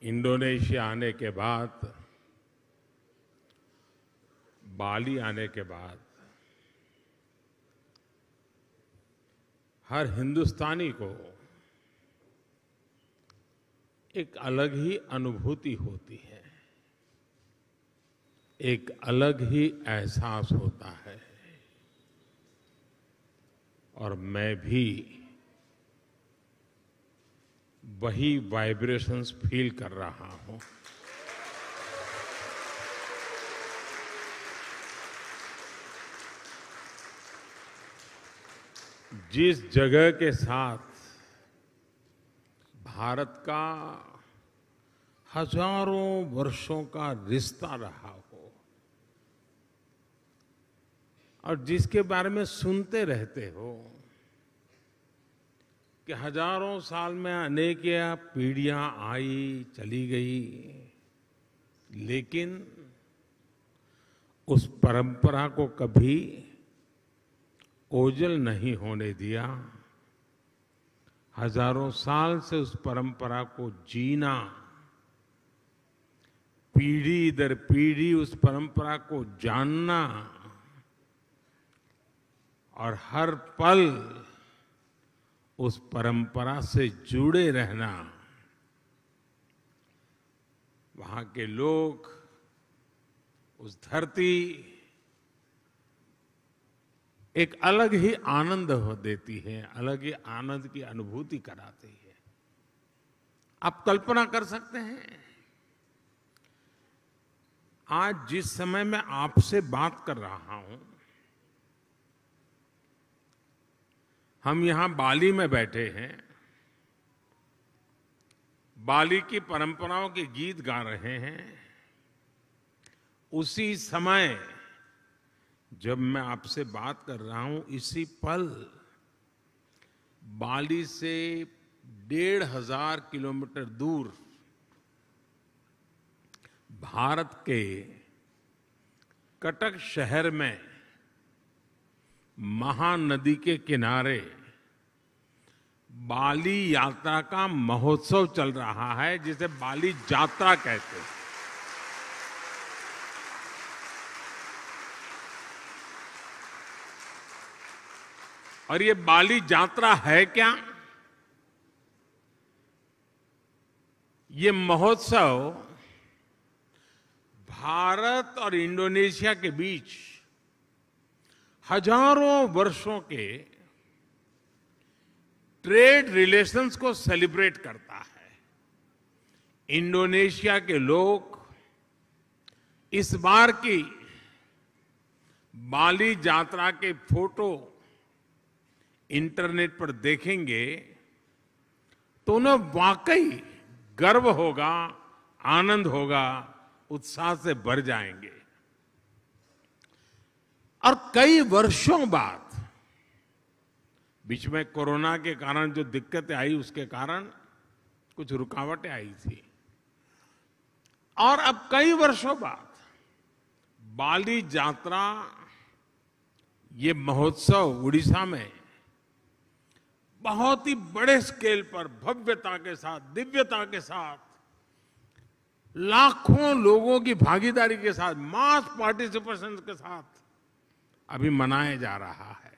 Indonesia आने के बाद, बाली आने के बाद हर हिंदुस्तानी को एक अलग ही अनुभूति होती है, एक अलग ही एहसास होता है। और मैं भी वही वाइब्रेशंस फील कर रहा हूं। जिस जगह के साथ भारत का हजारों वर्षों का रिश्ता रहा हो और जिसके बारे में सुनते रहते हो कि हजारों साल में अनेक पीढ़ियां आई चली गई, लेकिन उस परंपरा को कभी ओझल नहीं होने दिया। हजारों साल से उस परंपरा को जीना, पीढ़ी दर पीढ़ी उस परंपरा को जानना और हर पल उस परंपरा से जुड़े रहना, वहां के लोग, उस धरती एक अलग ही आनंद देती है, अलग ही आनंद की अनुभूति कराती है। आप कल्पना कर सकते हैं, आज जिस समय मैं आपसे बात कर रहा हूं, हम यहां बाली में बैठे हैं, बाली की परंपराओं के गीत गा रहे हैं। उसी समय जब मैं आपसे बात कर रहा हूं, इसी पल बाली से 1500 किलोमीटर दूर भारत के कटक शहर में महानदी के किनारे बाली यात्रा का महोत्सव चल रहा है, जिसे बाली यात्रा कहते हैं। और ये बाली यात्रा है क्या? ये महोत्सव भारत और इंडोनेशिया के बीच हजारों वर्षों के ट्रेड रिलेशंस को सेलिब्रेट करता है। इंडोनेशिया के लोग इस बार की बाली यात्रा के फोटो इंटरनेट पर देखेंगे तो उन्हें वाकई गर्व होगा, आनंद होगा, उत्साह से भर जाएंगे। और कई वर्षों बाद, बीच में कोरोना के कारण जो दिक्कतें आई, उसके कारण कुछ रुकावटें आई थी, और अब कई वर्षों बाद बाली यात्रा, ये महोत्सव उड़ीसा में बहुत ही बड़े स्केल पर भव्यता के साथ, दिव्यता के साथ, लाखों लोगों की भागीदारी के साथ, मास पार्टिसिपेशन के साथ अभी मनाया जा रहा है।